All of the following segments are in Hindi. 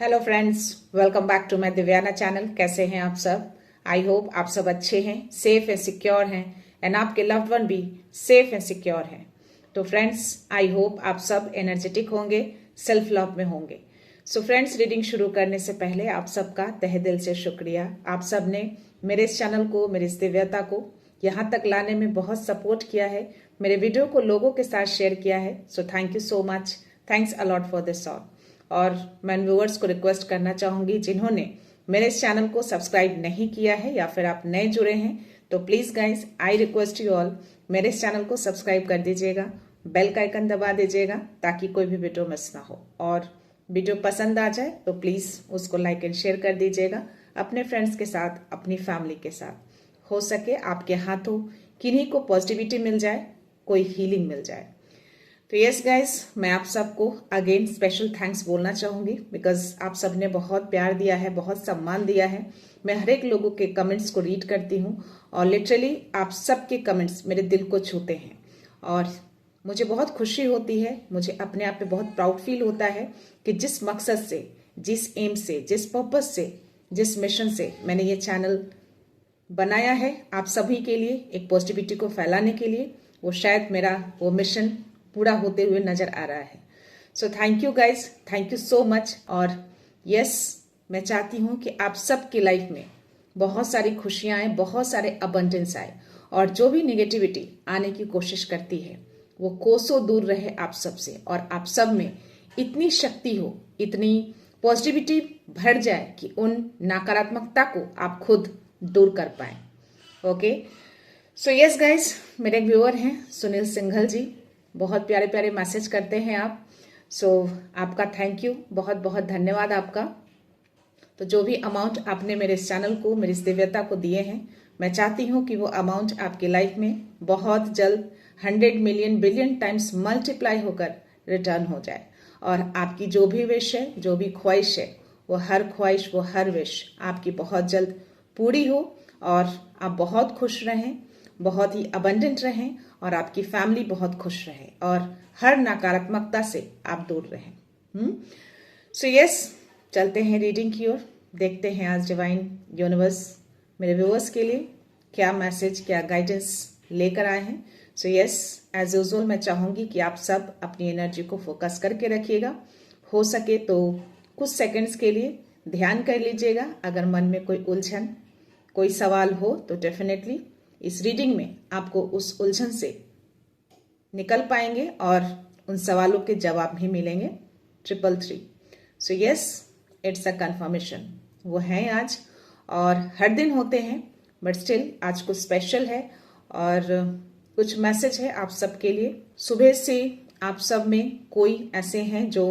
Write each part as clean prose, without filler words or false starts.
Hello friends, welcome back to my Divyana channel. कैसे हैं आप सब? आई होप आप सब अच्छे हैं, सेफ एंड सिक्योर हैं एंड आपके लव्ड वन भी सेफ एंड सिक्योर हैं। तो फ्रेंड्स, आई होप आप सब एनर्जेटिक होंगे, सेल्फ लव में होंगे। सो फ्रेंड्स, रीडिंग शुरू करने से पहले आप सबका तहे दिल से शुक्रिया। आप सब ने मेरे इस चैनल को, मेरी इस दिव्यता को यहाँ तक लाने में बहुत सपोर्ट किया है, मेरे वीडियो को लोगों के साथ शेयर किया है। So thank you so much, thanks a lot for this all. और मैं व्यूअर्स को रिक्वेस्ट करना चाहूंगी जिन्होंने मेरे इस चैनल को सब्सक्राइब नहीं किया है या फिर आप नए जुड़े हैं, तो please guys, I request you all, मेरे इस चैनल को सब्सक्राइब कर दीजिएगा, बेल का आइकन दबा दीजिएगा ताकि कोई भी वीडियो मिस ना हो। और वीडियो पसंद आ जाए तो प्लीज उसको लाइक एंड शेयर कर दीजिएगा अपने फ्रेंड्स के साथ, अपनी फैमिली के साथ। हो सके आपके हाथों किन्हीं को पॉजिटिविटी मिल जाए, कोई हीलिंग मिल जाए। तो यस गाइस, मैं आप सबको अगेन स्पेशल थैंक्स बोलना चाहूंगी बिकॉज आप सब ने बहुत प्यार दिया है, बहुत सम्मान दिया है। मैं हर एक लोगों के कमेंट्स को रीड करती हूँ और लिटरली आप सबके कमेंट्स मेरे दिल को छूते हैं और मुझे बहुत खुशी होती है, मुझे अपने आप पे बहुत प्राउड फील होता है कि जिस मकसद से, जिस एम से, जिस पर्पस से, जिस मिशन से मैंने ये चैनल बनाया है आप सभी के लिए, एक पॉजिटिविटी को फैलाने के लिए, वो शायद मेरा वो मिशन पूरा होते हुए नजर आ रहा है। So thank you guys, thank you so much. और यस, मैं चाहती हूँ कि आप सबकी लाइफ में बहुत सारी खुशियां आए, बहुत सारे अबंडेंस आए और जो भी निगेटिविटी आने की कोशिश करती है वो कोसों दूर रहे आप सबसे और आप सब में इतनी शक्ति हो, इतनी पॉजिटिविटी भर जाए कि उन नकारात्मकता को आप खुद दूर कर पाए। ओके, सो यस गाइज, मेरे एक व्यूअर हैं सुनील सिंघल जी, बहुत प्यारे प्यारे मैसेज करते हैं आप। सो आपका थैंक यू, बहुत बहुत धन्यवाद आपका। तो जो भी अमाउंट आपने मेरे इस चैनल को, मेरी इस दिव्यता को दिए हैं, मैं चाहती हूँ कि वो अमाउंट आपकी लाइफ में बहुत जल्द 100 मिलियन बिलियन टाइम्स मल्टीप्लाई होकर रिटर्न हो जाए और आपकी जो भी विश है, जो भी ख्वाहिश है, वो हर ख्वाहिश, वो हर विश आपकी बहुत जल्द पूरी हो और आप बहुत खुश रहें, बहुत ही अबंडेंट रहें और आपकी फैमिली बहुत खुश रहे और हर नकारात्मकता से आप दूर रहें। सो यस, चलते हैं रीडिंग की ओर, देखते हैं आज डिवाइन यूनिवर्स मेरे व्यूअर्स के लिए क्या मैसेज, क्या गाइडेंस लेकर आए हैं। सो यस, एज यूजुअल मैं चाहूंगी कि आप सब अपनी एनर्जी को फोकस करके रखिएगा। हो सके तो कुछ सेकंड्स के लिए ध्यान कर लीजिएगा। अगर मन में कोई उलझन, कोई सवाल हो तो डेफिनेटली इस रीडिंग में आपको उस उलझन से निकल पाएंगे और उन सवालों के जवाब भी मिलेंगे। 333। So yes, it's a confirmation. वो हैं आज और हर दिन होते हैं बट स्टिल आज कुछ स्पेशल है और कुछ मैसेज है आप सबके लिए। सुबह से आप सब में कोई ऐसे हैं जो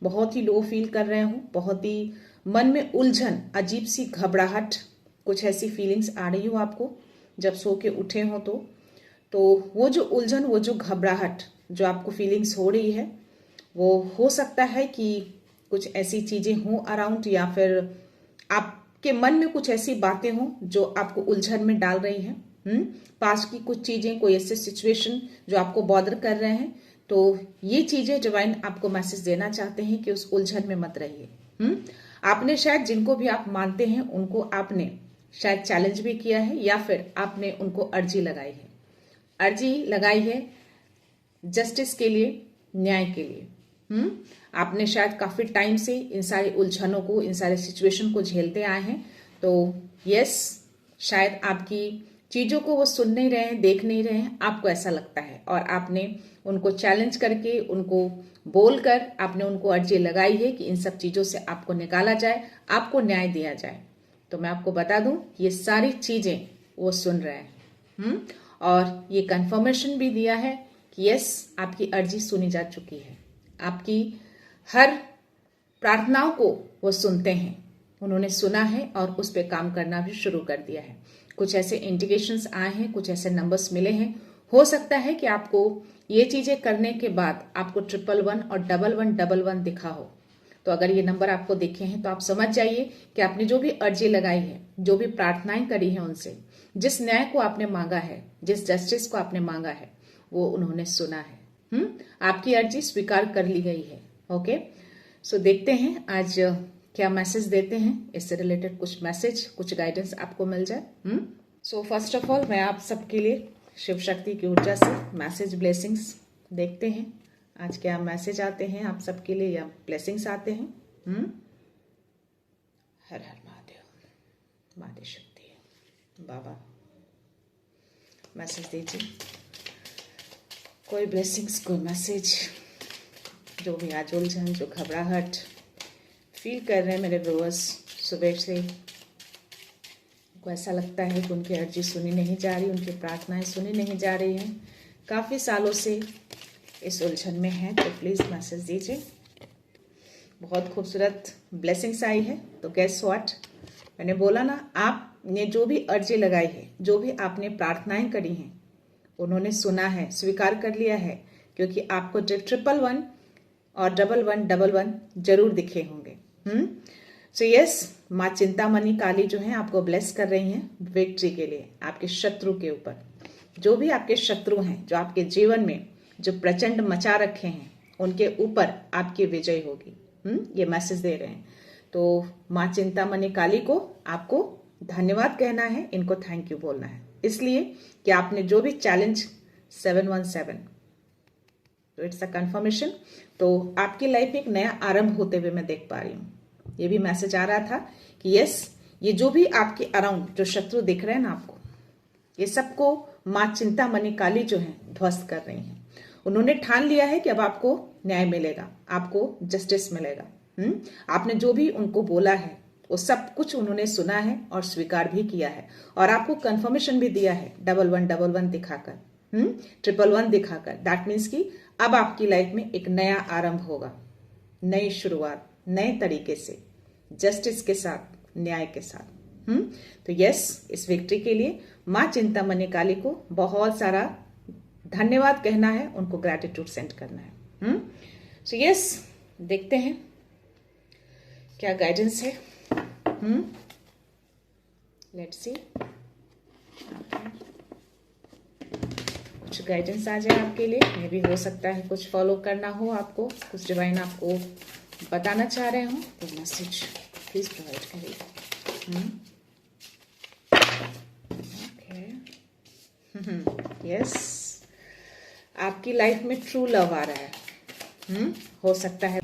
बहुत ही लो फील कर रहे हो, बहुत ही मन में उलझन, अजीब सी घबराहट, कुछ ऐसी फीलिंग्स आ रही हो आपको जब सो के उठे हो तो वो जो उलझन, वो जो घबराहट जो आपको फीलिंग्स हो रही है, वो हो सकता है कि कुछ ऐसी चीजें हों अराउंड या फिर आपके मन में कुछ ऐसी बातें हों जो आपको उलझन में डाल रही हैं। पास्ट की कुछ चीजें, कोई ऐसे सिचुएशन जो आपको बॉदर कर रहे हैं, तो ये चीजें डिवाइन आपको मैसेज देना चाहते हैं कि उस उलझन में मत रहिए। आपने शायद जिनको भी आप मानते हैं उनको आपने शायद चैलेंज भी किया है या फिर आपने उनको अर्जी लगाई है, अर्जी लगाई है जस्टिस के लिए, न्याय के लिए। आपने शायद काफी टाइम से इन सारी उलझनों को, इन सारे सिचुएशन को झेलते आए हैं। तो यस, शायद आपकी चीजों को वो सुन नहीं रहे हैं, देख नहीं रहे हैं, आपको ऐसा लगता है और आपने उनको चैलेंज करके, उनको बोलकर आपने उनको अर्जी लगाई है कि इन सब चीजों से आपको निकाला जाए, आपको न्याय दिया जाए। तो मैं आपको बता दूं, ये सारी चीजें वो सुन रहे हैं और ये कंफर्मेशन भी दिया है कि यस, आपकी अर्जी सुनी जा चुकी है, आपकी हर प्रार्थनाओं को वो सुनते हैं, उन्होंने सुना है और उस पर काम करना भी शुरू कर दिया है। कुछ ऐसे इंडिकेशंस आए हैं, कुछ ऐसे नंबर्स मिले हैं। हो सकता है कि आपको ये चीजें करने के बाद आपको 111 और 1111 दिखा हो। तो अगर ये नंबर आपको दिखे हैं तो आप समझ जाइए कि आपने जो भी अर्जी लगाई है, जो भी प्रार्थनाएं करी है उनसे, जिस न्याय को आपने मांगा है, जिस जस्टिस को आपने मांगा है, वो उन्होंने सुना है। आपकी अर्जी स्वीकार कर ली गई है। ओके, सो देखते हैं आज क्या मैसेज देते हैं, इससे रिलेटेड कुछ मैसेज, कुछ गाइडेंस आपको मिल जाए। सो फर्स्ट ऑफ ऑल मैं आप सबके लिए शिव शक्ति की ऊर्जा से मैसेज ब्लेसिंग्स देखते हैं। आज क्या मैसेज आते हैं आप सबके लिए या ब्लेसिंग्स आते हैं। हर हर महादेव, माता शक्ति, बाबा मैसेज दीजिए, कोई ब्लेसिंग्स, कोई मैसेज, जो भी आज उलझन, जो घबराहट फील कर रहे हैं मेरे व्यूअर्स। सुबह से उनको ऐसा लगता है कि उनकी अर्जी सुनी नहीं जा रही, उनकी प्रार्थनाएं सुनी नहीं जा रही हैं, काफ़ी सालों से इस उलझन में है, तो प्लीज़ मैसेज दीजिए। बहुत खूबसूरत ब्लेसिंग्स आई है। तो गेस व्हाट, मैंने बोला ना, आपने जो भी अर्जी लगाई है, जो भी आपने प्रार्थनाएं करी हैं, उन्होंने सुना है, स्वीकार कर लिया है, क्योंकि आपको 111 और 1111 जरूर दिखे होंगे। सो यस, माँ चिंतामणि काली जो है आपको ब्लेस कर रही हैं विक्ट्री के लिए, आपके शत्रु के ऊपर। जो भी आपके शत्रु हैं, जो आपके जीवन में जो प्रचंड मचा रखे हैं, उनके ऊपर आपकी विजय होगी। ये मैसेज दे रहे हैं। तो माँ चिंतामणि काली को आपको धन्यवाद कहना है, इनको थैंक यू बोलना है, इसलिए कि आपने जो भी चैलेंज 717, तो इट्स अ कंफर्मेशन। तो आपकी लाइफ में एक नया आरंभ होते हुए मैं देख पा रही हूँ। ये भी मैसेज आ रहा था कि यस, ये जो भी आपके अराउंड जो शत्रु दिख रहे हैं ना आपको, ये सबको माँ चिंतामणि काली जो है ध्वस्त कर रही हैं। उन्होंने ठान लिया है कि अब आपको न्याय मिलेगा, आपको जस्टिस मिलेगा। आपने जो भी उनको बोला है वो सब कुछ उन्होंने सुना है और स्वीकार भी किया है, और आपको कंफर्मेशन भी दिया है 1111 दिखाकर, 111 दिखाकर। दैट मीन्स कि अब आपकी लाइफ में एक नया आरंभ होगा, नई शुरुआत, नए तरीके से, जस्टिस के साथ, न्याय के साथ। तो यस, इस विक्ट्री के लिए माँ चिंतामणि काली को बहुत सारा धन्यवाद कहना है, उनको ग्रैटिट्यूड सेंड करना है। सो यस, देखते हैं क्या गाइडेंस है। लेट्स सी, कुछ गाइडेंस आ जाए आपके लिए। ये भी हो सकता है कुछ फॉलो करना हो आपको, कुछ डिवाइन आपको बताना चाह रहे हो, तो मैसेज प्लीज प्रोवाइड करिए। यस, आपकी लाइफ में ट्रू लव आ रहा है। हो सकता है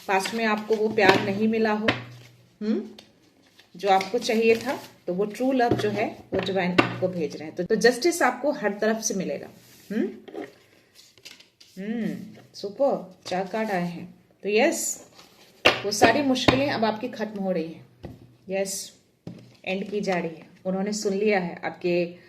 पास्ट में आपको वो प्यार नहीं मिला हो, जो आपको चाहिए था, तो वो ट्रू लव जो है वो डिवाइन आपको भेज रहे हैं। तो जस्टिस आपको हर तरफ से मिलेगा। सुपर, 4 कार्ड आए हैं। तो यस, वो सारी मुश्किलें अब आपकी खत्म हो रही हैं। यस, एंड की जा रही है। उन्होंने सुन लिया है आपके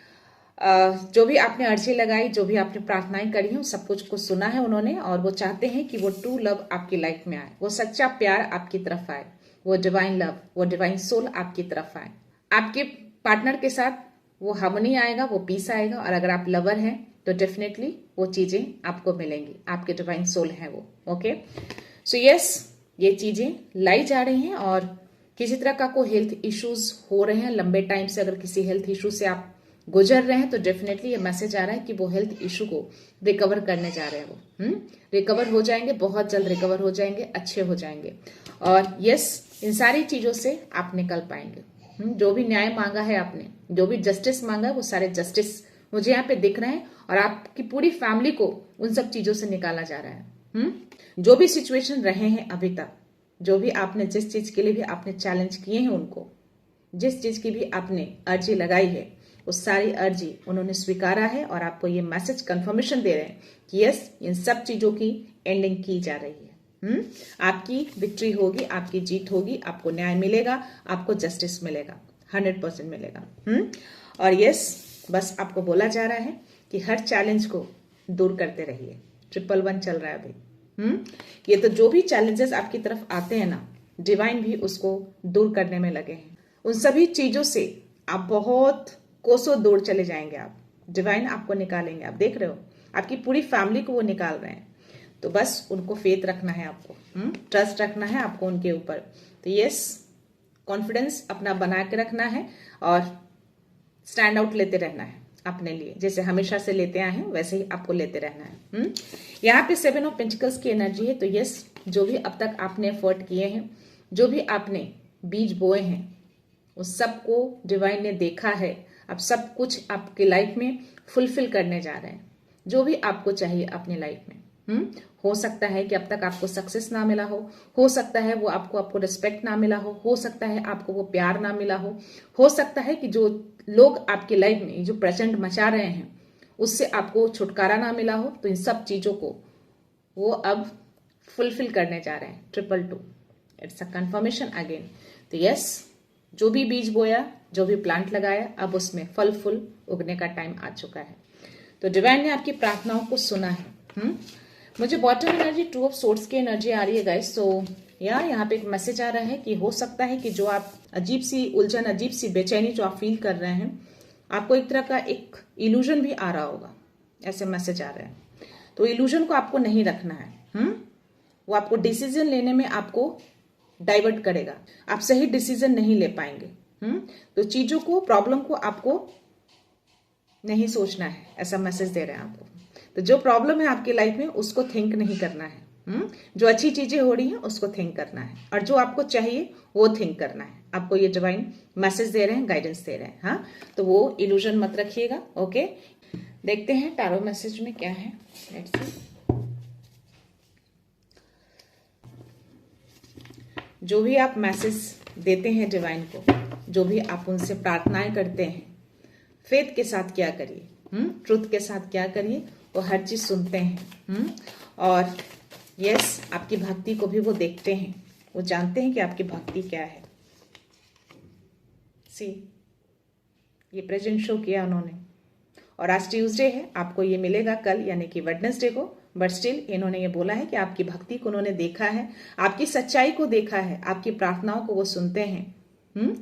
जो भी आपने अर्जी लगाई, जो भी आपने प्रार्थनाएं करी हैं, सब कुछ को सुना है उन्होंने, और वो चाहते हैं कि वो ट्रू लव आपकी लाइफ में आए, वो सच्चा प्यार आपकी तरफ आए, वो डिवाइन लव, वो डिवाइन सोल आपकी तरफ आए। आपके पार्टनर के साथ वो हार्मनी आएगा, वो पीस आएगा, और अगर आप लवर हैं तो डेफिनेटली वो चीजें आपको मिलेंगी, आपके डिवाइन सोल है वो। ओके, सो यस, ये चीजें लाई जा रही हैं। और किसी तरह का कोई हेल्थ इश्यूज हो रहे हैं लंबे टाइम से, अगर किसी हेल्थ इशू से आप गुजर रहे हैं, तो डेफिनेटली ये मैसेज आ रहा है कि वो हेल्थ इशू को रिकवर करने जा रहे हैं। वो रिकवर हो जाएंगे, बहुत जल्द रिकवर हो जाएंगे, अच्छे हो जाएंगे। और यस, इन सारी चीजों से आप निकल पाएंगे। जो भी न्याय मांगा है आपने, जो भी जस्टिस मांगा है, वो सारे जस्टिस मुझे यहाँ पे दिख रहे हैं, और आपकी पूरी फैमिली को उन सब चीजों से निकाला जा रहा है। जो भी सिचुएशन रहे हैं अभी तक, जो भी आपने, जिस चीज के लिए भी आपने चैलेंज किए हैं उनको, जिस चीज की भी आपने अर्जी लगाई है, उस सारी अर्जी उन्होंने स्वीकारा है, और आपको ये मैसेज कंफर्मेशन दे रहे हैं कि यस, इन सब चीजों की एंडिंग की जा रही है। आपकी विक्ट्री होगी, आपकी जीत होगी, आपको न्याय मिलेगा, आपको जस्टिस मिलेगा, 100% मिलेगा। और यस, बस आपको बोला जा रहा है कि हर चैलेंज को दूर करते रहिए। 111 चल रहा है अभी। ये तो जो भी चैलेंजेस आपकी तरफ आते हैं ना, डिवाइन भी उसको दूर करने में लगे हैं। उन सभी चीजों से आप बहुत कोसों दूर चले जाएंगे। आप, डिवाइन आपको निकालेंगे। आप देख रहे हो, आपकी पूरी फैमिली को वो निकाल रहे हैं। तो बस उनको फेथ रखना है आपको, ट्रस्ट रखना है आपको उनके ऊपर। तो यस, कॉन्फिडेंस अपना बना के रखना है, और स्टैंड आउट लेते रहना है अपने लिए, जैसे हमेशा से लेते आए हैं वैसे ही आपको लेते रहना है। यहाँ पे 7 ऑफ पेंटिकल्स की एनर्जी है। तो यस, जो भी अब तक आपने एफर्ट किए हैं, जो भी आपने बीज बोए हैं उस सबको डिवाइन ने देखा है। अब सब कुछ आपके लाइफ में फुलफिल करने जा रहे हैं, जो भी आपको चाहिए अपनी लाइफ में। हो सकता है कि अब तक आपको सक्सेस ना मिला हो सकता है वो आपको रिस्पेक्ट ना मिला हो सकता है आपको वो प्यार ना मिला हो सकता है कि जो लोग आपकी लाइफ में जो प्रचंड मचा रहे हैं उससे आपको छुटकारा ना मिला हो। तो इन सब चीजों को वो अब फुलफिल करने जा रहे हैं। 222 इट्स अ कंफर्मेशन अगेन। तो यस, जो भी बीज बोया, जो भी प्लांट लगाया, अब उसमें फल फूल उगने का टाइम आ चुका है। तो डिवाइन ने आपकी प्रार्थनाओं को सुना है। मुझे बॉटम एनर्जी 2 ऑफ सोर्ड्स की एनर्जी आ रही है गाइस। सो यहाँ पे एक मैसेज आ रहा है कि हो सकता है कि जो आप अजीब सी उलझन, अजीब सी बेचैनी जो आप फील कर रहे हैं, आपको एक तरह का एक इल्यूजन भी आ रहा होगा, ऐसे मैसेज आ रहे हैं। तो इल्यूजन को आपको नहीं रखना है। वो आपको डिसीजन लेने में आपको डाइवर्ट करेगा, आप सही डिसीजन नहीं ले पाएंगे। तो चीजों को, प्रॉब्लम को आपको नहीं सोचना है, ऐसा मैसेज दे रहे हैं आपको। तो जो प्रॉब्लम है आपकी लाइफ में उसको थिंक नहीं करना है। जो अच्छी चीजें हो रही हैं उसको थिंक करना है, और जो आपको चाहिए वो थिंक करना है। आपको ये डिवाइन मैसेज दे रहे हैं, गाइडेंस दे रहे हैं। हाँ, तो वो इल्यूजन मत रखिएगा। ओके, देखते हैं टैरो मैसेज में क्या है। Let's see. जो भी आप मैसेज देते हैं डिवाइन को, जो भी आप उनसे प्रार्थनाएं करते हैं, फेथ के साथ क्या करिए, ट्रुथ के साथ क्या करिए, वो हर चीज सुनते हैं। और यस, आपकी भक्ति को भी वो देखते हैं, वो जानते हैं कि आपकी भक्ति क्या है। सी, ये प्रेजेंट शो किया उन्होंने। और आज ट्यूसडे है, आपको ये मिलेगा कल यानी कि वेडनेसडे को, बट स्टिल इन्होंने ये बोला है कि आपकी भक्ति को उन्होंने देखा है, आपकी सच्चाई को देखा है, आपकी प्रार्थनाओं को वो सुनते हैं।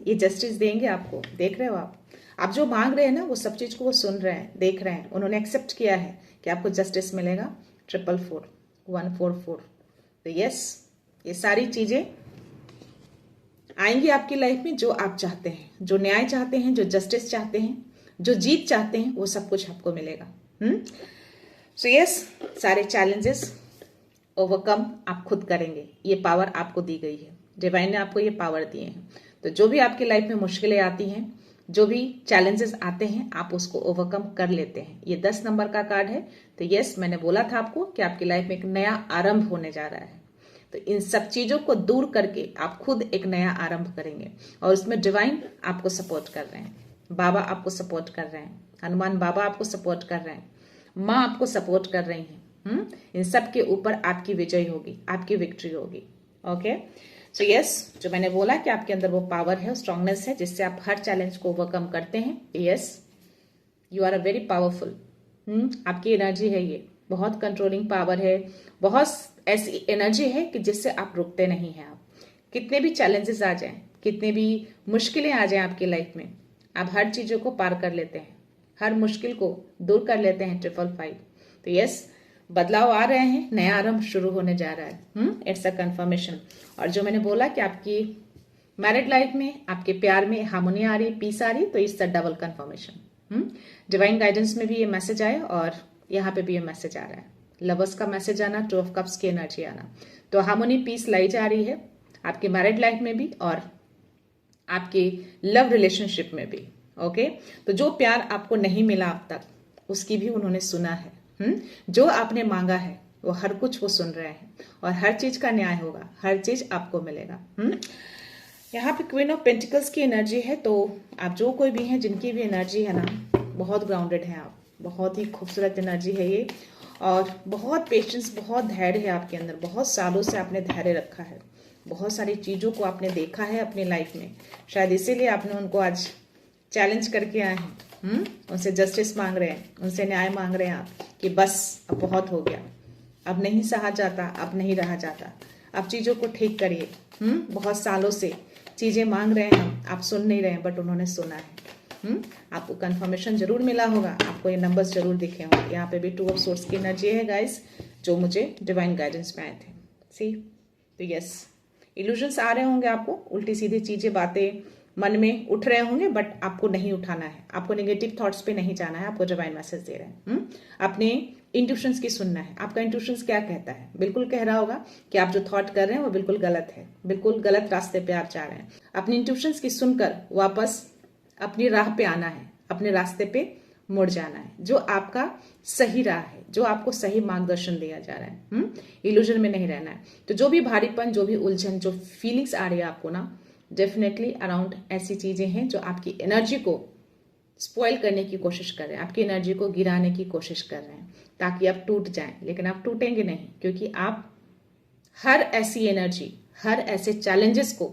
ये जस्टिस देंगे आपको। देख रहे हो आप जो मांग रहे हैं ना, वो सब चीज को वो सुन रहे हैं, देख रहे हैं। उन्होंने एक्सेप्ट किया है कि आपको जस्टिस मिलेगा। 444 144। तो यस, ये सारी चीजें आएंगी आपकी लाइफ में, जो आप चाहते हैं, जो न्याय चाहते हैं, जो जस्टिस चाहते हैं, जो जीत चाहते हैं, वो सब कुछ आपको मिलेगा। सो यस, सारे चैलेंजेस ओवरकम आप खुद करेंगे। ये पावर आपको दी गई है, डिवाइन ने आपको ये पावर दिए हैं। तो जो भी आपकी लाइफ में मुश्किलें आती हैं, जो भी चैलेंजेस आते हैं, आप उसको ओवरकम कर लेते हैं। ये 10 नंबर का कार्ड है। तो यस, मैंने बोला था आपको कि आपकी लाइफ में एक नया आरंभ होने जा रहा है। तो इन सब चीजों को दूर करके आप खुद एक नया आरंभ करेंगे, और उसमें डिवाइन आपको सपोर्ट कर रहे हैं, बाबा आपको सपोर्ट कर रहे हैं, हनुमान बाबा आपको सपोर्ट कर रहे हैं, माँ आपको सपोर्ट कर रही हैं। इन सब के ऊपर आपकी विजय होगी, आपकी विक्ट्री होगी। ओके, सो यस, जो मैंने बोला कि आपके अंदर वो पावर है, स्ट्रांगनेस है, जिससे आप हर चैलेंज को ओवरकम करते हैं। Yes, you are a very powerful. आपकी एनर्जी है ये, बहुत कंट्रोलिंग पावर है, बहुत ऐसी एनर्जी है कि जिससे आप रुकते नहीं हैं। आप कितने भी चैलेंजेस आ जाएं, कितने भी मुश्किलें आ जाएं आपकी लाइफ में, आप हर चीजों को पार कर लेते हैं, हर मुश्किल को दूर कर लेते हैं। 555। तो यस, बदलाव आ रहे हैं, नया आरंभ शुरू होने जा रहा है। It's a confirmation. और जो मैंने बोला कि आपकी मैरिड लाइफ में, आपके प्यार में हार्मोनी आ रही, पीस आ रही, तो it's a double confirmation. Divine guidance में भी ये मैसेज आया और यहाँ पे भी ये मैसेज आ रहा है। लवर्स का मैसेज आना, 2 ऑफ कप्स की एनर्जी आना, तो हार्मोनी पीस लाई जा रही है आपकी मैरिड लाइफ में भी और आपके लव रिलेशनशिप में भी। ओके, तो जो प्यार आपको नहीं मिला अब तक, उसकी भी उन्होंने सुना है। जो आपने मांगा है वो हर कुछ वो सुन रहे हैं, और हर चीज का न्याय होगा, हर चीज आपको मिलेगा। यहाँ पे क्वीन ऑफ पेंटिकल्स की एनर्जी है। तो आप जो कोई भी हैं, जिनकी भी एनर्जी है ना, बहुत ग्राउंडेड है आप, बहुत ही खूबसूरत एनर्जी है ये, और बहुत पेशेंस, बहुत धैर्य है आपके अंदर। बहुत सालों से आपने धैर्य रखा है, बहुत सारी चीजों को आपने देखा है अपनी लाइफ में, शायद इसीलिए आपने उनको आज चैलेंज करके आए हैं। उनसे जस्टिस मांग रहे हैं, उनसे न्याय मांग रहे हैं आप कि बस अब बहुत हो गया, अब नहीं सहा जाता, अब नहीं रहा जाता, अब चीजों को ठीक करिए। बहुत सालों से चीजें मांग रहे हैं आप सुन नहीं रहे हैं, बट उन्होंने सुना है। आपको कंफर्मेशन जरूर मिला होगा, आपको ये नंबर्स जरूर दिखे होंगे। यहाँ पे भी 2 ऑफ सोर्स की एनर्जी है गाइस, जो मुझे डिवाइन गाइडेंस में आए थे। सी, तो यस, इल्यूजन्स आ रहे होंगे आपको, उल्टी सीधी चीजें, बातें मन में उठ रहे होंगे, बट आपको नहीं उठाना है, आपको नेगेटिव थॉट्स पे नहीं जाना है। आपको डिवाइन मैसेज दे रहे हैं अपने इंट्यूशंस की सुनना है। आपका इंट्यूशंस क्या कहता है? बिल्कुल कह रहा होगा कि आप जो थॉट कर रहे हैं वो बिल्कुल गलत है, बिल्कुल गलत रास्ते पे आप जा रहे हैं। अपनी इंट्यूशंस की सुनकर वापस अपनी राह पे आना है, अपने रास्ते पे मुड़ जाना है, जो आपका सही राह है, जो आपको सही मार्गदर्शन दिया जा रहा है। इल्यूजन में नहीं रहना है। तो जो भी भारीपन, जो भी उलझन, जो फीलिंग्स आ रही है आपको ना, डेफिनेटली अराउंड ऐसी चीजें हैं जो आपकी एनर्जी को स्पॉइल करने की कोशिश कर रहे हैं, आपकी एनर्जी को गिराने की कोशिश कर रहे हैं, ताकि आप टूट जाएं। लेकिन आप टूटेंगे नहीं, क्योंकि आप हर ऐसी एनर्जी, हर ऐसे चैलेंजेस को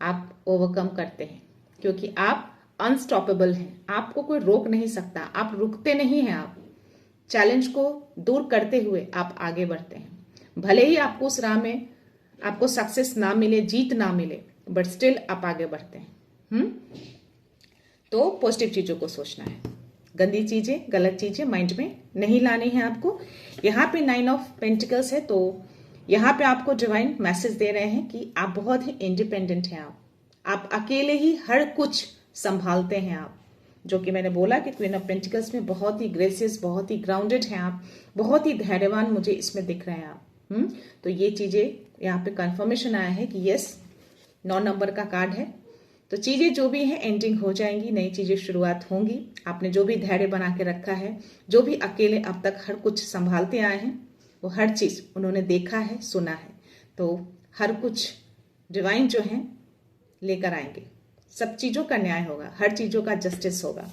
आप ओवरकम करते हैं, क्योंकि आप अनस्टॉपेबल हैं। आपको कोई रोक नहीं सकता, आप रुकते नहीं हैं। आप चैलेंज को दूर करते हुए आप आगे बढ़ते हैं। भले ही आपको उस राह में आपको सक्सेस ना मिले, जीत ना मिले, बट स्टिल आप आगे बढ़ते हैं। तो पॉजिटिव चीजों को सोचना है, गंदी चीजें, गलत चीजें माइंड में नहीं लानी है आपको। यहाँ पे 9 ऑफ पेंटिकल्स है, तो यहाँ पे आपको डिवाइन मैसेज दे रहे हैं कि आप बहुत ही इंडिपेंडेंट हैं। आप अकेले ही हर कुछ संभालते हैं। आप, जो कि मैंने बोला कि क्वीन ऑफ पेंटिकल्स में बहुत ही ग्रेसियस, बहुत ही ग्राउंडेड हैं आप, बहुत ही धैर्यवान मुझे इसमें दिख रहे हैं आप। तो ये चीजें यहाँ पे कंफर्मेशन आया है कि यस, 9 नंबर का कार्ड है। तो चीजें जो भी हैं एंडिंग हो जाएंगी, नई चीजें शुरुआत होंगी। आपने जो भी धैर्य बना के रखा है, जो भी अकेले अब तक हर कुछ संभालते आए हैं, वो हर चीज उन्होंने देखा है, सुना है। तो हर कुछ डिवाइन जो है लेकर आएंगे, सब चीजों का न्याय होगा, हर चीजों का जस्टिस होगा।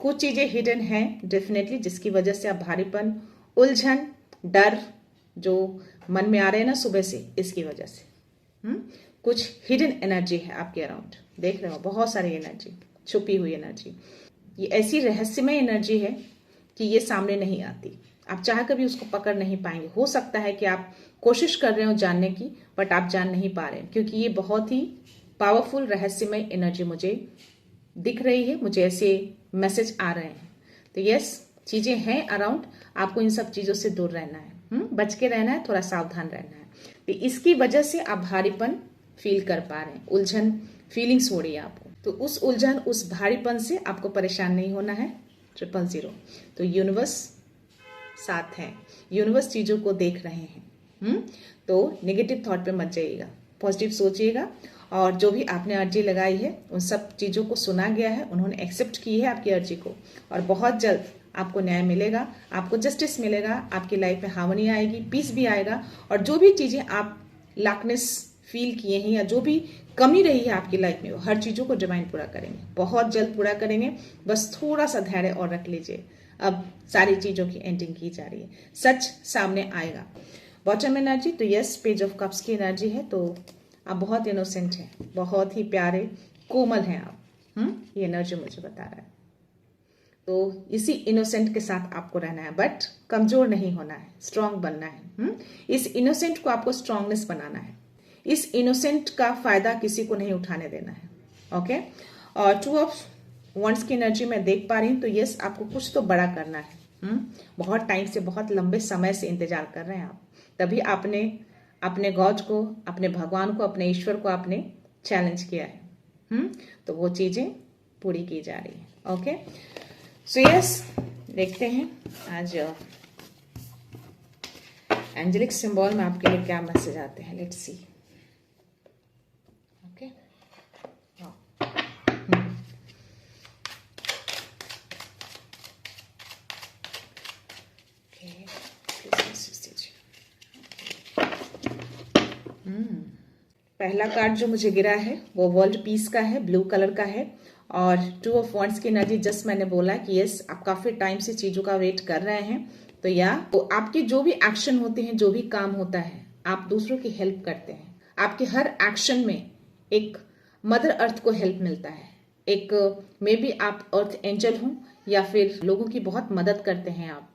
कुछ चीजें हिडन है डेफिनेटली, जिसकी वजह से आप भारीपन, उलझन, डर जो मन में आ रहे हैं ना सुबह से, इसकी वजह से कुछ हिडन एनर्जी है आपके अराउंड। देख रहे हो बहुत सारी एनर्जी, छुपी हुई एनर्जी। ये ऐसी रहस्यमय एनर्जी है कि ये सामने नहीं आती, आप चाह कभी उसको पकड़ नहीं पाएंगे। हो सकता है कि आप कोशिश कर रहे हो जानने की, बट आप जान नहीं पा रहे, क्योंकि ये बहुत ही पावरफुल रहस्यमय एनर्जी मुझे दिख रही है, मुझे ऐसे मैसेज आ रहे हैं। तो यस, चीजें हैं अराउंड, आपको इन सब चीजों से दूर रहना है, बच के रहना है, थोड़ा सावधान रहना है। तो इसकी वजह से आप भारीपन फील कर पा रहे हैं, उलझन फीलिंग्स हो रही है आपको। तो उस उलझन, उस भारीपन से आपको परेशान नहीं होना है। 000। तो यूनिवर्स साथ है, यूनिवर्स चीजों को देख रहे हैं। तो नेगेटिव थॉट पे मत जाइएगा, पॉजिटिव सोचिएगा। और जो भी आपने अर्जी लगाई है, उन सब चीजों को सुना गया है, उन्होंने एक्सेप्ट की है आपकी अर्जी को, और बहुत जल्द आपको न्याय मिलेगा, आपको जस्टिस मिलेगा, आपकी लाइफ में हार्मनी आएगी, पीस भी आएगा। और जो भी चीजें आप लाकनेस फील किए हैं, या जो भी कमी रही है आपकी लाइफ में, वो हर चीजों को डिवाइन पूरा करेंगे, बहुत जल्द पूरा करेंगे। बस थोड़ा सा धैर्य और रख लीजिए। अब सारी चीजों की एंडिंग की जा रही है, सच सामने आएगा। बॉटम एनर्जी, तो यस, पेज ऑफ कप्स की एनर्जी है। तो आप बहुत इनोसेंट हैं, बहुत ही प्यारे, कोमल हैं आप। ये एनर्जी मुझे बता रहा है। तो इसी इनोसेंट के साथ आपको रहना है, बट कमजोर नहीं होना है, स्ट्रांग बनना है। इस इनोसेंट को आपको स्ट्रांगनेस बनाना है। इस इनोसेंट का फायदा किसी को नहीं उठाने देना है। ओके। और 2 ऑफ वंड्स की एनर्जी मैं देख पा रही हूँ। तो यस, आपको कुछ तो बड़ा करना है। बहुत टाइम से, बहुत लंबे समय से इंतजार कर रहे हैं आप, तभी आपने अपने गॉड को, अपने भगवान को, अपने ईश्वर को आपने चैलेंज किया है। तो वो चीजें पूरी की जा रही है। ओके। सो यस, देखते हैं आज एंजेलिक सिंबल में आपके लिए क्या मैसेज आते हैं। Let's see. ओके। पहला कार्ड जो मुझे गिरा है वो वर्ल्ड पीस का है, ब्लू कलर का है। और 2 ऑफ वॉन्ड्स की एनर्जी, जस्ट मैंने बोला कि यस, आप काफी टाइम से चीजों का वेट कर रहे हैं। तो तो आपके जो भी एक्शन होते हैं, जो भी काम होता है, आप दूसरों की हेल्प करते हैं। आपके हर एक्शन में एक मदर अर्थ को हेल्प मिलता है। एक मे बी आप अर्थ एंजल हो, या फिर लोगों की बहुत मदद करते हैं आप।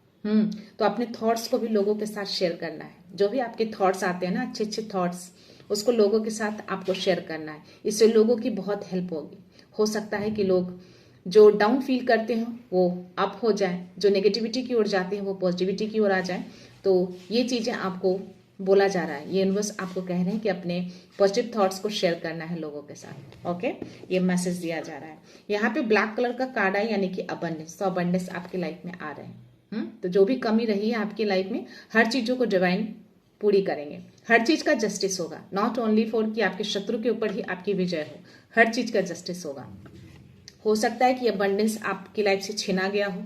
तो अपने थॉट्स को भी लोगों के साथ शेयर करना है। जो भी आपके थॉट्स आते हैं ना, अच्छे अच्छे थॉट्स, उसको लोगों के साथ आपको शेयर करना है। इससे लोगों की बहुत हेल्प होगी। हो सकता है कि लोग जो डाउन फील करते हैं वो अप हो जाए, जो नेगेटिविटी की ओर जाते हैं वो पॉजिटिविटी की ओर आ जाए। तो ये चीजें आपको बोला जा रहा है, ये यूनिवर्स आपको कह रहे हैं कि अपने पॉजिटिव थॉट्स को शेयर करना है लोगों के साथ। ओके, ये मैसेज दिया जा रहा है। यहाँ पे ब्लैक कलर का कार्ड है, यानी कि अबंडेंस। तो अबंडेंस आपकी लाइफ में आ रहे हैं। तो जो भी कमी रही है आपकी लाइफ में, हर चीजों को डिवाइन पूरी करेंगे। हर चीज का जस्टिस होगा, नॉट ओनली फॉर कि आपके शत्रु के ऊपर ही आपकी विजय हो, हर चीज का जस्टिस होगा। हो सकता है कि अबंडेंस आपकी लाइफ से छीना गया हो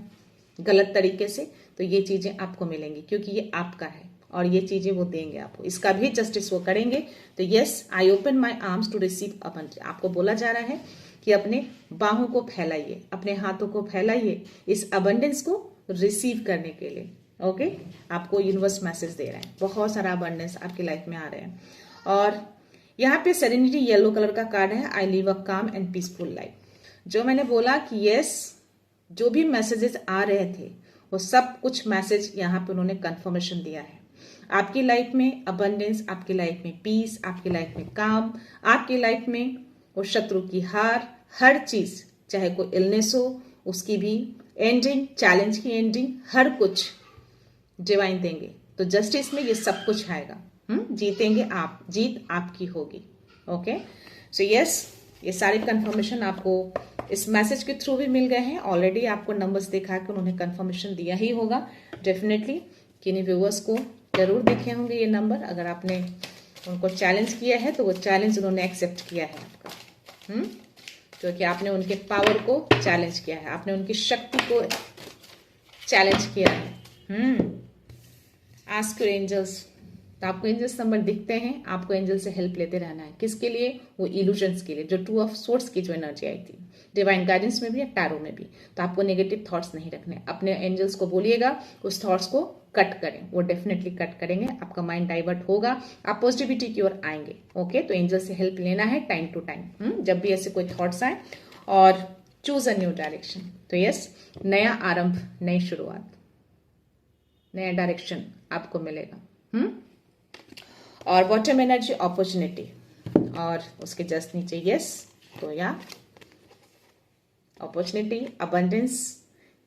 गलत तरीके से, तो ये चीजें आपको मिलेंगी क्योंकि ये आपका है और ये चीजें वो देंगे आपको, इसका भी जस्टिस वो करेंगे। तो yes, I open my arms to receive abundance. आपको बोला जा रहा है कि अपने बाहों को फैलाइए, अपने हाथों को फैलाइए इस अबंडेंस को रिसीव करने के लिए। ओके, आपको यूनिवर्स मैसेज दे रहा है, बहुत सारा अबंडेंस आपकी लाइफ में आ रहे हैं। और यहाँ पे सेरेनिटी येलो कलर का कार्ड है, आई लिव अ काम एंड पीसफुल लाइफ। जो मैंने बोला कि यस, जो भी मैसेजेस आ रहे थे वो सब कुछ मैसेज यहाँ पे उन्होंने कंफर्मेशन दिया है। आपकी लाइफ में अबंडेंस, आपकी लाइफ में पीस, आपकी लाइफ में काम, आपकी लाइफ में वो शत्रु की हार, हर चीज, चाहे कोई इलनेस हो उसकी भी एंडिंग, चैलेंज की एंडिंग, हर कुछ डिवाइन देंगे। तो जस्टिस में ये सब कुछ आएगा। जीतेंगे आप, जीत आपकी होगी। ओके, सो यस, ये सारे कंफर्मेशन आपको इस मैसेज के थ्रू भी मिल गए हैं। ऑलरेडी आपको नंबर्स दिखा के उन्होंने कंफर्मेशन दिया ही होगा डेफिनेटली। किन्हीं व्यूअर्स को जरूर देखे होंगे ये नंबर। अगर आपने उनको चैलेंज किया है तो वो चैलेंज उन्होंने एक्सेप्ट किया है आपका, क्योंकि आपने उनके पावर को चैलेंज किया है, आपने उनकी शक्ति को चैलेंज किया है। Ask your angels. तो आपको एंजल्स नंबर दिखते हैं, आपको एंजल से हेल्प लेते रहना है। किसके लिए? वो इल्यूजन्स के लिए, जो टू ऑफ सोर्ड्स की जो एनर्जी आई थी डिवाइन गाइडेंस में भी, टैरो में भी। तो आपको नेगेटिव थॉट्स नहीं रखने, अपने एंजल्स को बोलिएगा उस थॉट्स को कट करें, वो डेफिनेटली कट करेंगे। आपका माइंड डाइवर्ट होगा, आप पॉजिटिविटी की ओर आएंगे। ओके, तो एंजल से हेल्प लेना है टाइम टू टाइम, जब भी ऐसे कोई थॉट्स आए। और चूज अ न्यू डायरेक्शन। तो यस, नया आरंभ, नई शुरुआत, नया डायरेक्शन आपको मिलेगा। और बॉटम एनर्जी अपॉर्चुनिटी, और उसके जस्ट नीचे यस, तो या अपॉर्चुनिटी, अबंडेंस,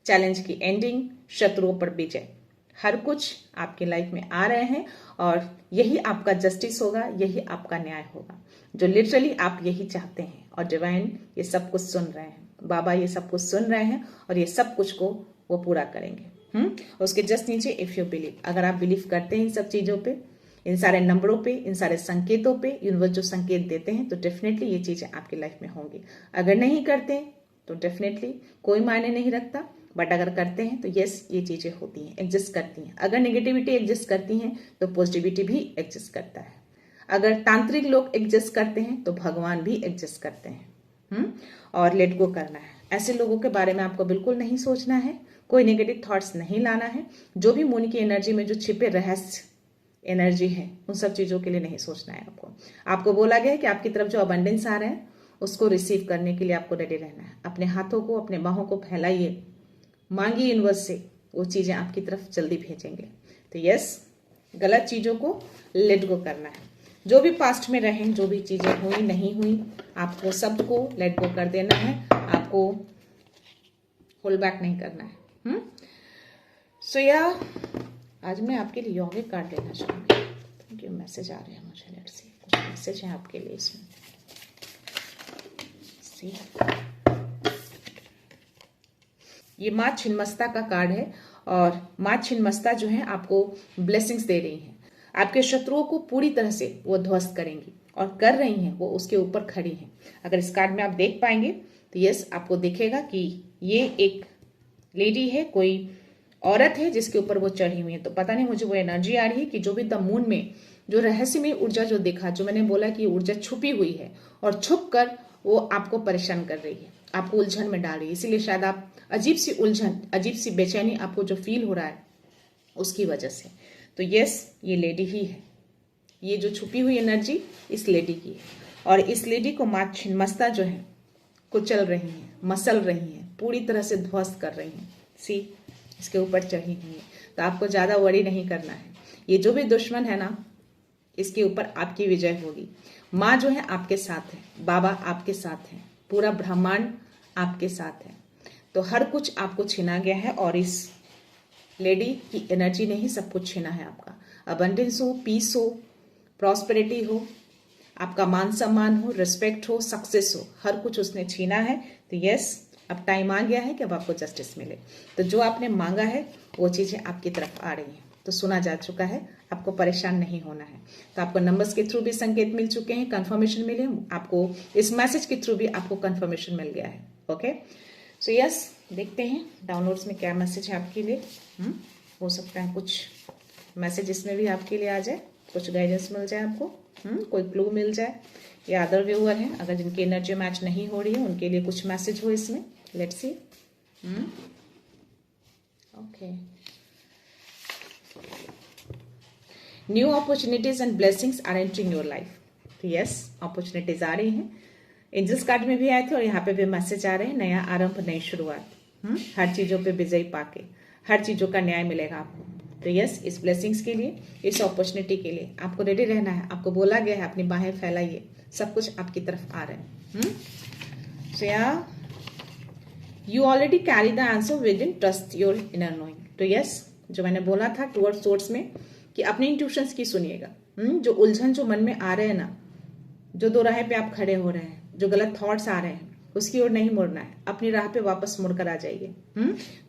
चैलेंज की एंडिंग, शत्रुओं पर विजय, हर कुछ आपकी लाइफ में आ रहे हैं। और यही आपका जस्टिस होगा, यही आपका न्याय होगा, जो लिटरली आप यही चाहते हैं। और डिवाइन ये सब कुछ सुन रहे हैं, बाबा ये सब कुछ सुन रहे हैं और ये सब कुछ को वो पूरा करेंगे। उसके जस्ट नीचे इफ यू बिलीव, अगर आप बिलीव करते हैं इन सब चीजों पे, इन सारे नंबरों पे, इन सारे संकेतों पे, यूनिवर्स जो संकेत देते हैं, तो डेफिनेटली ये चीजें आपकी लाइफ में होंगी। अगर नहीं करते हैं तो डेफिनेटली कोई मायने नहीं रखता, बट अगर करते हैं तो यस, ये चीजें होती हैं, एग्जिस्ट करती हैं। अगर नेगेटिविटी एग्जिस्ट करती हैं तो पॉजिटिविटी भी एग्जिस्ट करता है। अगर तांत्रिक लोग एग्जिस्ट करते हैं तो भगवान भी एग्जिस्ट करते हैं। और लेट गो करना है, ऐसे लोगों के बारे में आपको बिल्कुल नहीं सोचना है, कोई नेगेटिव थॉट्स नहीं लाना है। जो भी मून की एनर्जी में जो छिपे रहस्य एनर्जी है, उन सब चीजों के लिए नहीं सोचना है आपको। आपको बोला गया है कि आपकी तरफ जो अबंडेंस आ रहे हैं उसको रिसीव करने के लिए आपको रेडी रहना है। अपने हाथों को, अपने बाहों को फैलाइए, मांगिए यूनिवर्स से, वो चीजें आपकी तरफ जल्दी भेजेंगे। तो यस, गलत चीजों को लेट गो करना है। जो भी पास्ट में रहे, जो भी चीजें हुई नहीं हुई, आपको सबको लेट गो कर देना है, आपको होल्ड बैक नहीं करना है। सो या आज मैं आपके लिए यौगिक कार्ड लेना चाहूंगी, क्योंकि मैसेज आ रहे हैं मुझे। लेट्स सी, कुछ मैसेज है आपके लिए इसमें। सी, ये माँ छिन्नमस्ता का कार्ड है, और माँ छिन्नमस्ता जो है आपको ब्लेसिंग्स दे रही हैं। आपके शत्रुओं को पूरी तरह से वो ध्वस्त करेंगी, और कर रही हैं, वो उसके ऊपर खड़ी हैं। अगर इस कार्ड में आप देख पाएंगे तो यस, आपको दिखेगा कि ये एक लेडी है, कोई औरत है जिसके ऊपर वो चढ़ी हुई है। तो पता नहीं, मुझे वो एनर्जी आ रही है कि जो भी द मून में जो रहस्यमय ऊर्जा जो दिखा, जो मैंने बोला कि ऊर्जा छुपी हुई है और छुप कर वो आपको परेशान कर रही है, आपको उलझन में डाल रही है। इसीलिए शायद आप अजीब सी उलझन, अजीब सी बेचैनी आपको जो फील हो रहा है उसकी वजह से। तो यस, ये लेडी ही है, ये जो छुपी हुई एनर्जी इस लेडी की है। और इस लेडी को माँ छिन्नमस्ता जो है कुचल रही है, मसल रही है, पूरी तरह से ध्वस्त कर रही है। सी, इसके ऊपर चढ़ी हुई है। तो आपको ज्यादा वरी नहीं करना है। ये जो भी दुश्मन है ना, इसके ऊपर आपकी विजय होगी। माँ जो है आपके साथ है, बाबा आपके साथ है, पूरा ब्रह्मांड आपके साथ है। तो हर कुछ आपको छीना गया है, और इस लेडी की एनर्जी ने ही सब कुछ छीना है आपका। अबंडेंस हो, पीस हो, प्रॉस्पेरिटी हो, आपका मान सम्मान हो, रिस्पेक्ट हो, सक्सेस हो, हर कुछ उसने छीना है। तो यस, अब टाइम आ गया है कि अब आपको जस्टिस मिले। तो जो आपने मांगा है वो चीजें आपकी तरफ आ रही हैं, तो सुना जा चुका है, आपको परेशान नहीं होना है। तो आपको नंबर्स के थ्रू भी संकेत मिल चुके हैं, कंफर्मेशन मिले, आपको इस मैसेज के थ्रू भी आपको कंफर्मेशन मिल गया है। ओके, सो यस, देखते हैं डाउनलोड्स में क्या मैसेज है आपके लिए। हो सकता है कुछ मैसेज इसमें भी आपके लिए आ जाए, कुछ गाइडेंस मिल जाए आपको, कोई क्लू मिल जाए, या अदर व्यूअर हैं अगर जिनकी एनर्जी मैच नहीं हो रही है उनके लिए कुछ मैसेज हो इसमें। Let's see. Okay, new opportunities and blessings are entering your life. तो यस, अपॉर्चुनिटीज आ रही हैं, एंजल्स कार्ड में भी आए थे और यहाँ पे भी मैसेज आ रहे हैं, नया आरंभ, नई शुरुआत, हर चीजों पे विजय पाके हर चीजों का न्याय मिलेगा आपको। तो यस, इस ब्लेसिंग्स के लिए, इस अपॉर्चुनिटी के लिए आपको रेडी रहना है। आपको बोला गया है अपनी बाहें फैलाइए, सब कुछ आपकी तरफ आ रहे हैं। सो या you already carry the answer with in, trust your inner knowing. तो यस, जो मैंने बोला था टुवर्ड सोर्स में कि अपने इंट्यूशंस की सुनिएगा। जो उलझन जो मन में आ रहे हैं ना, जो दो राह पे आप खड़े हो रहे हैं, जो गलत थॉट्स आ रहे हैं, उसकी ओर नहीं मुड़ना है, अपनी राह पे वापस मुड़कर आ जाइए।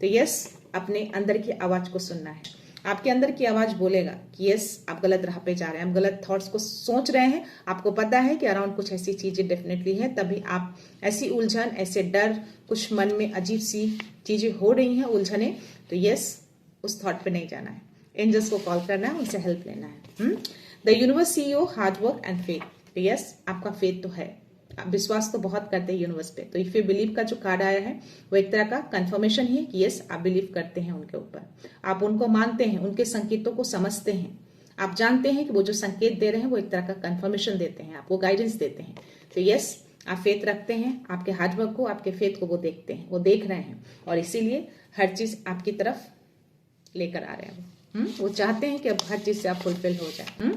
तो यस, अपने अंदर की आवाज को सुनना है। आपके अंदर की आवाज बोलेगा कि यस, आप गलत राह पे जा रहे हैं, आप गलत थॉट्स को सोच रहे हैं, आपको पता है कि अराउंड कुछ ऐसी चीजें डेफिनेटली है, तभी आप ऐसी उलझन, ऐसे डर, कुछ मन में अजीब सी चीजें हो रही हैं, उलझने। तो यस, उस थॉट पे नहीं जाना है, एंजल्स को कॉल करना है, उनसे हेल्प लेना है। The universe see your hard work and faith. तो यस, आपका फेथ तो है, आप विश्वास तो बहुत करते हैं यूनिवर्स पे। तो इफ यू बिलीव का जो कार्ड आया है वो एक तरह का कंफर्मेशन ही है कि यस, आप बिलीव करते हैं उनके ऊपर, आप उनको मानते हैं, उनके संकेतों को समझते हैं, आप जानते हैं कि वो जो संकेत दे रहे हैं वो एक तरह का कंफर्मेशन देते हैं, आपको गाइडेंस देते हैं। तो यस, आप फेथ रखते हैं, आपके हार्डवर्क को, आपके फेथ को वो देखते हैं, वो देख रहे हैं, और इसीलिए हर चीज आपकी तरफ लेकर आ रहे हैं। वो चाहते हैं कि अब हर चीज से आप फुलफिल हो जाए।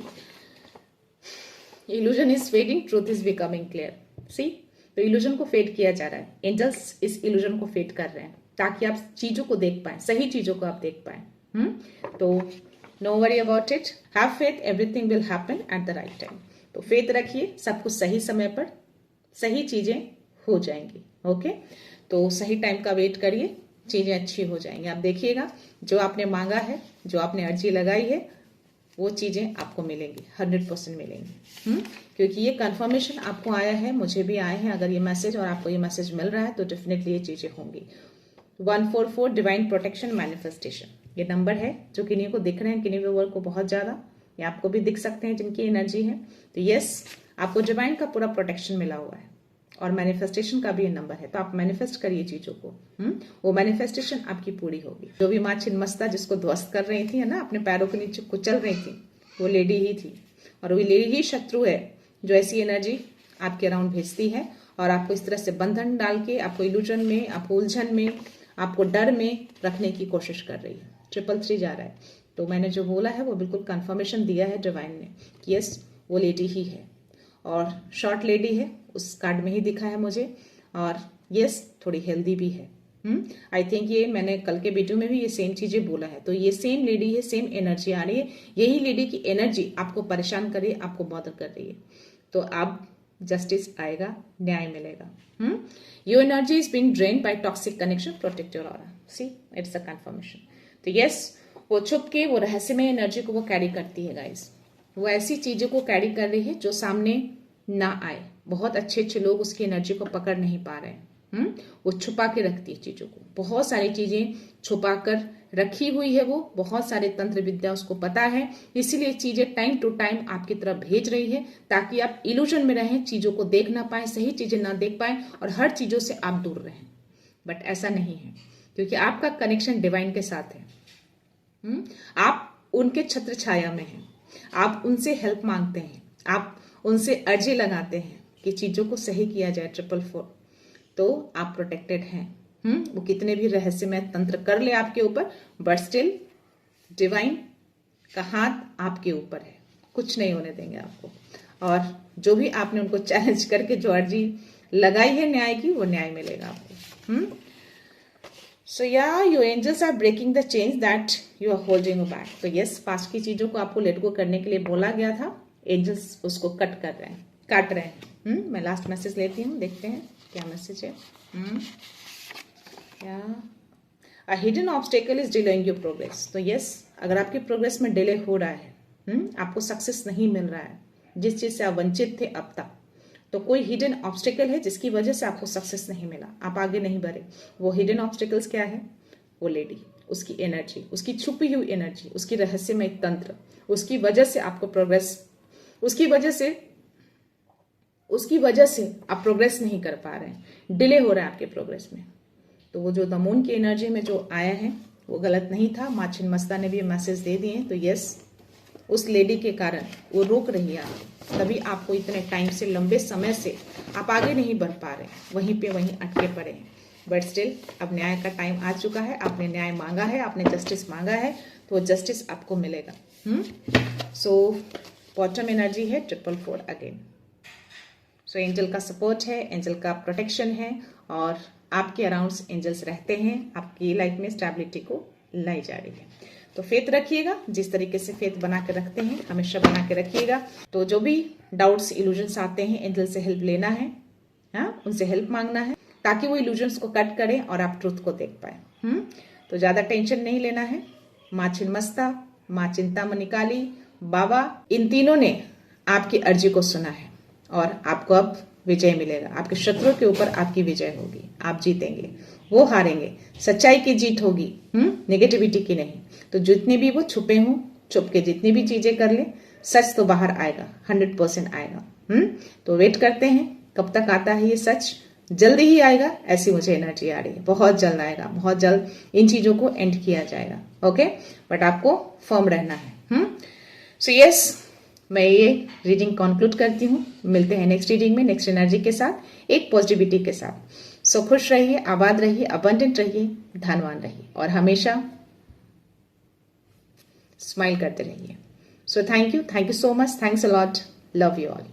Illusion is fading, truth is becoming clear. See, तो इल्यूजन को फेड किया जा रहा है, एंजल्स इस इल्यूजन को फेड कर रहे हैं ताकि आप चीजों को देख पाए, सही चीजों को आप देख पाए। तो no worry about it, have faith, everything will happen at the right time. तो फेथ रखिए, सब कुछ सही समय पर सही चीजें हो जाएंगी। ओके, तो सही टाइम का वेट करिए, चीजें अच्छी हो जाएंगी। आप देखिएगा, जो आपने मांगा है, जो आपने अर्जी लगाई है, वो चीजें आपको मिलेंगी, 100% मिलेंगी। क्योंकि ये कंफर्मेशन आपको आया है, मुझे भी आए हैं। अगर ये मैसेज और आपको ये मैसेज मिल रहा है तो डेफिनेटली ये चीजें होंगी। 144 डिवाइन प्रोटेक्शन मैनिफेस्टेशन, ये नंबर है जो किन्हीं को दिख रहे हैं, किन्हीं व्यूअर को बहुत ज्यादा, या आपको भी दिख सकते हैं जिनकी एनर्जी है। तो यस, आपको डिवाइन का पूरा प्रोटेक्शन मिला हुआ है, और मैनिफेस्टेशन का भी ये नंबर है। तो आप मैनिफेस्ट करिए चीजों को, वो मैनिफेस्टेशन आपकी पूरी होगी। जो भी माँ छिन्नमस्ता जिसको ध्वस्त कर रही थी, है ना, अपने पैरों के नीचे कुचल रही थी, वो लेडी ही थी, और वो लेडी ही शत्रु है जो ऐसी एनर्जी आपके अराउंड भेजती है, और आपको इस तरह से बंधन डाल के, आपको इल्यूजन में, आपको उलझन में, आपको डर में रखने की कोशिश कर रही है। 333 जा रहा है। तो मैंने जो बोला है वो बिल्कुल कंफर्मेशन दिया है डिवाइन ने कि यस, वो लेडी ही है, और शॉर्ट लेडी है, उस कार्ड में ही दिखा है मुझे, और यस, थोड़ी हेल्दी भी है। आई थिंक ये मैंने कल के वीडियो में भी ये सेम चीजें बोला है। तो ये सेम लेडी है, सेम एनर्जी आ रही है, यही लेडी की एनर्जी आपको परेशान कर रही है, आपको बॉदर कर रही है। तो अब जस्टिस आएगा, न्याय मिलेगा। Your energy is being drained by toxic connection, protect your aura. See, it's a confirmation. तो यस, वो छुप के वो रहस्यमय एनर्जी को वो कैरी करती है गाइस, वो ऐसी चीजों को कैरी कर रही है जो सामने ना आए। बहुत अच्छे अच्छे लोग उसकी एनर्जी को पकड़ नहीं पा रहे हैं। वो छुपा के रखती है चीजों को, बहुत सारी चीजें छुपा कर रखी हुई है, वो बहुत सारे तंत्र विद्या उसको पता है, इसीलिए चीजें टाइम टू टाइम आपकी तरफ भेज रही है ताकि आप इल्यूजन में रहें, चीजों को देख ना पाए, सही चीजें ना देख पाए, और हर चीजों से आप दूर रहें। बट ऐसा नहीं है, क्योंकि आपका कनेक्शन डिवाइन के साथ है। आप उनके छत्र छाया में हैं, आप उनसे हेल्प मांगते हैं, आप उनसे अर्जी लगाते हैं कि चीजों को सही किया जाए। 444, तो आप प्रोटेक्टेड हैं। वो कितने भी रहस्यमय तंत्र कर ले आपके ऊपर, बट स्टिल डिवाइन का हाथ आपके ऊपर है, कुछ नहीं होने देंगे आपको। और जो भी आपने उनको चैलेंज करके जो अर्जी लगाई है न्याय की, वो न्याय मिलेगा आपको। सो या your angels are breaking the change that you are holding back. तो यस, पास्ट की चीजों को आपको लेट गो करने के लिए बोला गया था, एंजल्स उसको कट कर रहे हैं, काट रहे हैं। मैं लास्ट मैसेज लेती हूँ, देखते हैं क्या मैसेज है। क्या, a hidden obstacle is delaying your progress. तो यस, अगर आपकी प्रोग्रेस में डिले हो रहा है, आपको सक्सेस नहीं मिल रहा है, जिस चीज से आप वंचित थे अब तक, तो कोई हिडन ऑब्स्टेकल है जिसकी वजह से आपको सक्सेस नहीं मिला, आप आगे नहीं बढ़े। वो हिडन ऑब्स्टेकल्स क्या है? वो लेडी, उसकी एनर्जी, उसकी छुपी हुई एनर्जी, उसकी रहस्यमय तंत्र, उसकी वजह से आपको प्रोग्रेस, उसकी वजह से आप प्रोग्रेस नहीं कर पा रहे हैं, डिले हो रहा है आपके प्रोग्रेस में। तो वो जो द मून की एनर्जी में जो आया है वो गलत नहीं था। माँ छिन्नमस्ता ने भी मैसेज दे दिए। तो यस, उस लेडी के कारण वो रोक रही है आपको, तभी आपको इतने टाइम से, लंबे समय से आप आगे नहीं बढ़ पा रहे, वहीं पे वहीं अटके पड़े हैं। बट स्टिल अब न्याय का टाइम आ चुका है, आपने न्याय मांगा है, आपने जस्टिस मांगा है, तो वो जस्टिस आपको मिलेगा। सो बॉटम एनर्जी है 444 अगेन। सो एंजल का सपोर्ट है, एंजल का प्रोटेक्शन है, और आपके अराउंड एंजल्स रहते हैं, आपकी लाइफ में स्टेबिलिटी को लाई जा रही है। तो फेथ रखिएगा, जिस तरीके से फेथ बना के रखते हैं हमेशा बना के रखिएगा। तो जो भी डाउट्स, इल्यूजन्स आते हैं, एंजल से हेल्प लेना है, हाँ, उनसे हेल्प मांगना है, ताकि वो इल्यूजन्स को कट करें और आप ट्रुथ को देख पाए। तो ज्यादा टेंशन नहीं लेना है। माँ छिन्नमस्ता, माँ चिंतामणि काली, बाबा, इन तीनों ने आपकी अर्जी को सुना है, और आपको अब विजय मिलेगा। आपके शत्रुओं के ऊपर आपकी विजय होगी, आप जीतेंगे, वो हारेंगे। सच्चाई की जीत होगी, नेगेटिविटी की नहीं। तो जितने भी वो छुपे हों, छुप के जितनी भी चीजें कर ले, सच तो बाहर आएगा, 100% आएगा। तो वेट करते हैं कब तक आता है ये सच। जल्दी ही आएगा, ऐसी मुझे एनर्जी आ रही है, बहुत जल्द आएगा, बहुत जल्द इन चीजों को एंड किया जाएगा। ओके, बट आपको फर्म रहना है। सो यस, मैं ये रीडिंग कंक्लूड करती हूँ। मिलते हैं नेक्स्ट रीडिंग में, नेक्स्ट एनर्जी के साथ, एक पॉजिटिविटी के साथ। सो खुश रहिए, आबाद रहिए, अबंडेंट रहिए, धनवान रहिए, और हमेशा स्माइल करते रहिए। So thank you so much, thanks a lot, love you all.